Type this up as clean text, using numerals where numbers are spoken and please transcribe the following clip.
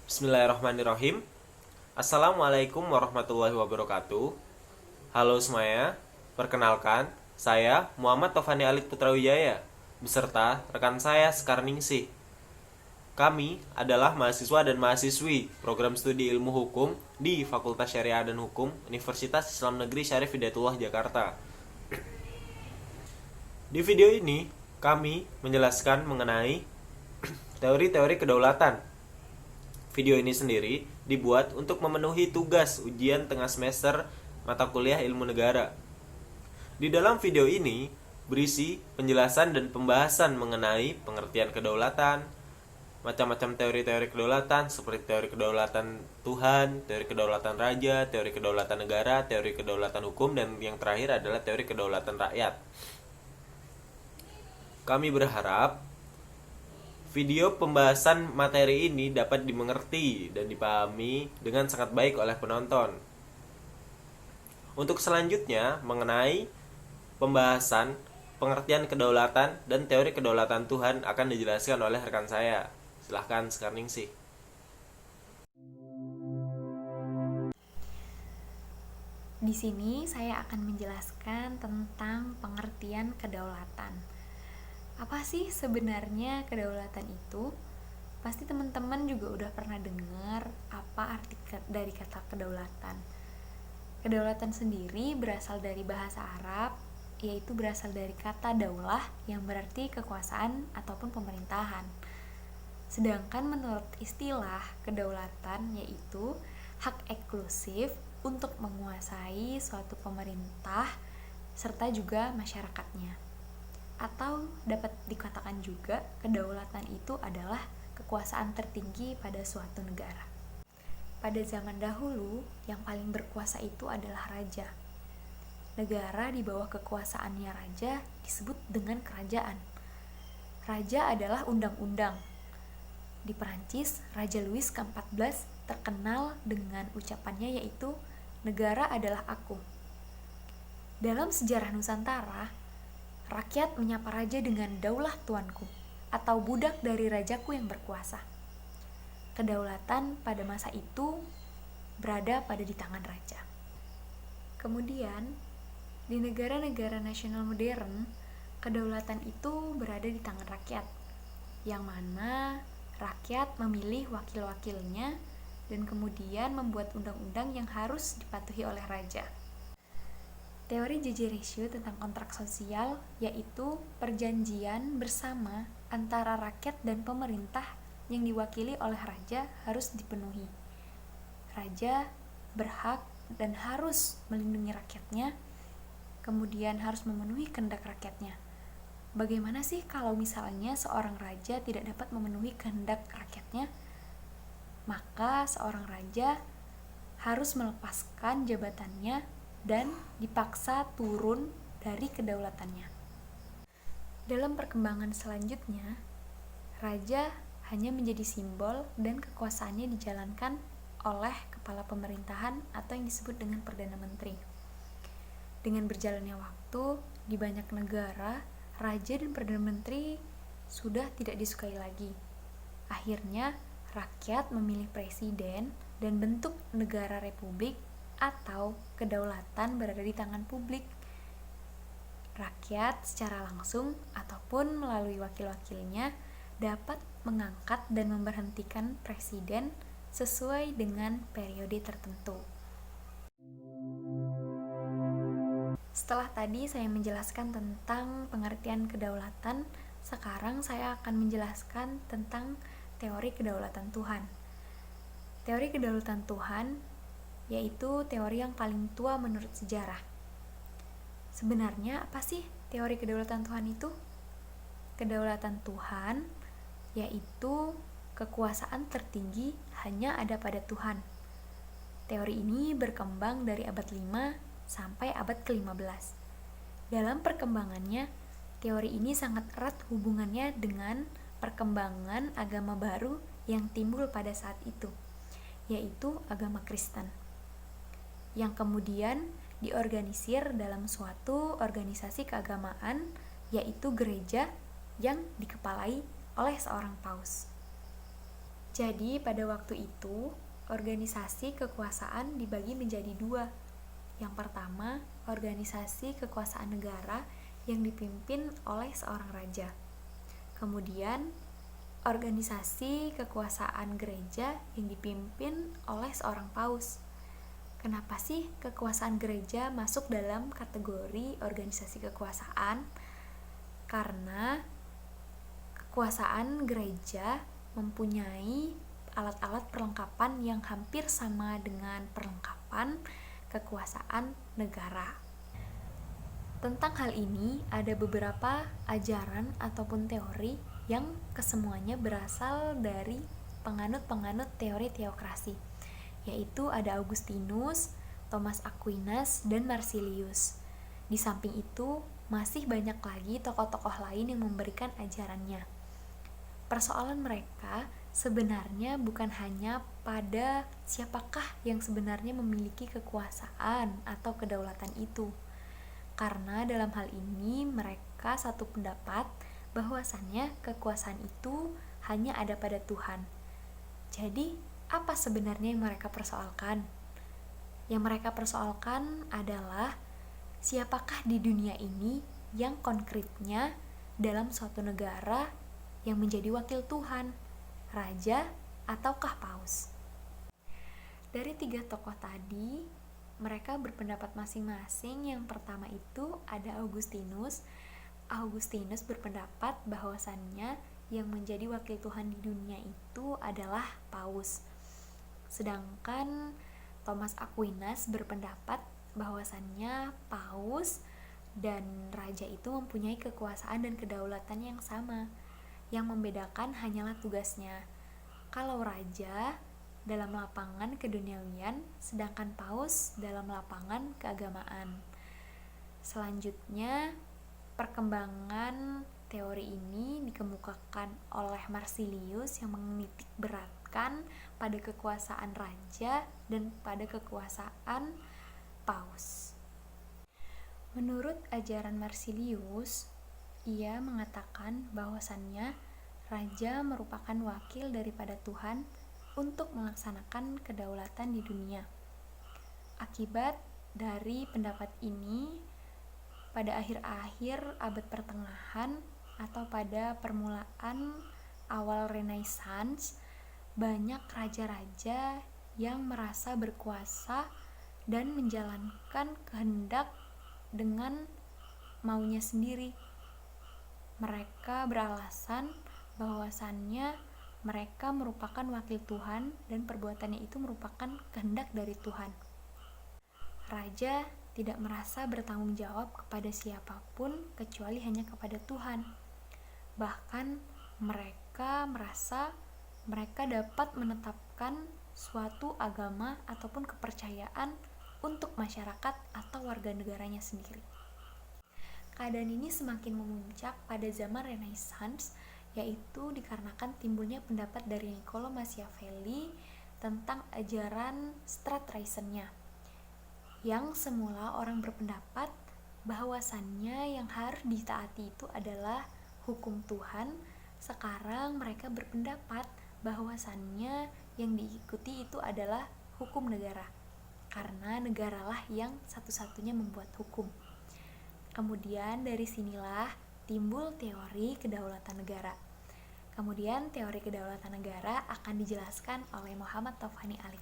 Bismillahirrahmanirrahim. Assalamualaikum warahmatullahi wabarakatuh. Halo semuanya, perkenalkan, saya Muhammad Tofani Alit Putrawijaya, beserta rekan saya Sekar Ningsih. Kami adalah mahasiswa dan mahasiswi program studi ilmu hukum di Fakultas Syariah dan Hukum Universitas Islam Negeri Syarif Hidayatullah Jakarta. Di video ini, kami menjelaskan mengenai teori-teori kedaulatan. Video ini sendiri dibuat untuk memenuhi tugas ujian tengah semester mata kuliah ilmu negara. Di dalam video ini berisi penjelasan dan pembahasan mengenai pengertian kedaulatan, macam-macam teori-teori kedaulatan seperti teori kedaulatan Tuhan, teori kedaulatan raja, teori kedaulatan negara, teori kedaulatan hukum, dan yang terakhir adalah teori kedaulatan rakyat. Kami berharap video pembahasan materi ini dapat dimengerti dan dipahami dengan sangat baik oleh penonton. Untuk selanjutnya, mengenai pembahasan pengertian kedaulatan dan teori kedaulatan Tuhan akan dijelaskan oleh rekan saya. Silahkan Sekar Ningsih. Di sini saya akan menjelaskan tentang pengertian kedaulatan. Apa sih sebenarnya kedaulatan itu? Pasti teman-teman juga udah pernah dengar apa arti dari kata kedaulatan. Kedaulatan sendiri berasal dari bahasa Arab, yaitu berasal dari kata daulah yang berarti kekuasaan ataupun pemerintahan. Sedangkan menurut istilah kedaulatan yaitu hak eksklusif untuk menguasai suatu pemerintah serta juga masyarakatnya. Atau dapat dikatakan juga kedaulatan itu adalah kekuasaan tertinggi pada suatu negara. Pada zaman dahulu, yang paling berkuasa itu adalah raja. Negara di bawah kekuasaannya raja disebut dengan kerajaan. Raja adalah undang-undang. Di Perancis, Raja Louis ke-14 terkenal dengan ucapannya yaitu negara adalah aku. Dalam sejarah Nusantara, rakyat menyapa raja dengan daulah tuanku atau budak dari rajaku yang berkuasa. Kedaulatan pada masa itu berada pada di tangan raja. Kemudian, di negara-negara nasional modern, kedaulatan itu berada di tangan rakyat, yang mana rakyat memilih wakil-wakilnya dan kemudian membuat undang-undang yang harus dipatuhi oleh raja. Teori J.J. Ratio tentang kontrak sosial yaitu perjanjian bersama antara rakyat dan pemerintah yang diwakili oleh raja harus dipenuhi. Raja berhak dan harus melindungi rakyatnya, kemudian harus memenuhi kehendak rakyatnya. Bagaimana sih kalau misalnya seorang raja tidak dapat memenuhi kehendak rakyatnya? Maka seorang raja harus melepaskan jabatannya dan dipaksa turun dari kedaulatannya. Dalam perkembangan selanjutnya, raja hanya menjadi simbol dan kekuasaannya dijalankan oleh kepala pemerintahan atau yang disebut dengan Perdana Menteri. Dengan berjalannya waktu, di banyak negara, raja dan Perdana Menteri sudah tidak disukai lagi. Akhirnya, rakyat memilih presiden dan bentuk negara republik atau kedaulatan berada di tangan publik. Rakyat secara langsung ataupun melalui wakil-wakilnya dapat mengangkat dan memberhentikan presiden sesuai dengan periode tertentu. Setelah tadi saya menjelaskan tentang pengertian kedaulatan, sekarang saya akan menjelaskan tentang teori kedaulatan Tuhan. Teori kedaulatan Tuhan yaitu teori yang paling tua menurut sejarah. Sebenarnya apa sih teori kedaulatan Tuhan itu? Kedaulatan Tuhan yaitu kekuasaan tertinggi hanya ada pada Tuhan. Teori ini berkembang dari abad 5 sampai abad ke-15. Dalam perkembangannya, teori ini sangat erat hubungannya dengan perkembangan agama baru yang timbul pada saat itu, yaitu agama Kristen, yang kemudian diorganisir dalam suatu organisasi keagamaan, yaitu gereja yang dikepalai oleh seorang paus. Jadi pada waktu itu, organisasi kekuasaan dibagi menjadi dua. Yang pertama, organisasi kekuasaan negara yang dipimpin oleh seorang raja. Kemudian, organisasi kekuasaan gereja yang dipimpin oleh seorang paus. Kenapa sih kekuasaan gereja masuk dalam kategori organisasi kekuasaan? Karena kekuasaan gereja mempunyai alat-alat perlengkapan yang hampir sama dengan perlengkapan kekuasaan negara. Tentang hal ini ada beberapa ajaran ataupun teori yang kesemuanya berasal dari penganut-penganut teori teokrasi, yaitu ada Augustinus, Thomas Aquinas, dan Marsilius. Di samping itu, masih banyak lagi tokoh-tokoh lain yang memberikan ajarannya. Persoalan mereka sebenarnya bukan hanya pada siapakah yang sebenarnya memiliki kekuasaan atau kedaulatan itu. Karena dalam hal ini mereka satu pendapat bahwasannya kekuasaan itu hanya ada pada Tuhan. Jadi, apa sebenarnya yang mereka persoalkan? Yang mereka persoalkan adalah siapakah di dunia ini yang konkretnya dalam suatu negara yang menjadi wakil Tuhan, raja ataukah paus. Dari tiga tokoh tadi, mereka berpendapat masing-masing. Yang pertama itu ada Augustinus. Augustinus berpendapat bahwasannya yang menjadi wakil Tuhan di dunia itu adalah paus. Sedangkan Thomas Aquinas berpendapat bahwasannya paus dan raja itu mempunyai kekuasaan dan kedaulatan yang sama. Yang membedakan hanyalah tugasnya. Kalau raja dalam lapangan keduniawian, sedangkan paus dalam lapangan keagamaan. Selanjutnya, perkembangan teori ini dikemukakan oleh Marsilius yang menitik beratkan pada kekuasaan raja dan pada kekuasaan paus. Menurut ajaran Marsilius, ia mengatakan bahwasannya raja merupakan wakil daripada Tuhan untuk melaksanakan kedaulatan di dunia. Akibat dari pendapat ini, pada akhir-akhir abad pertengahan atau pada permulaan awal Renaissance, banyak raja-raja yang merasa berkuasa dan menjalankan kehendak dengan maunya sendiri. Mereka beralasan bahwasannya mereka merupakan wakil Tuhan dan perbuatannya itu merupakan kehendak dari Tuhan. Raja tidak merasa bertanggung jawab kepada siapapun kecuali hanya kepada Tuhan. Bahkan mereka merasa mereka dapat menetapkan suatu agama ataupun kepercayaan untuk masyarakat atau warga negaranya sendiri. Keadaan ini semakin memuncak pada zaman Renaissance, yaitu dikarenakan timbulnya pendapat dari Niccolò Machiavelli tentang ajaran Stratreisonnya, yang semula orang berpendapat bahwasannya yang harus ditaati itu adalah hukum Tuhan. Sekarang mereka berpendapat bahwasannya yang diikuti itu adalah hukum negara, karena negaralah yang satu-satunya membuat hukum. Kemudian dari sinilah timbul teori kedaulatan negara. Kemudian teori kedaulatan negara akan dijelaskan oleh Muhammad Taufani Alif.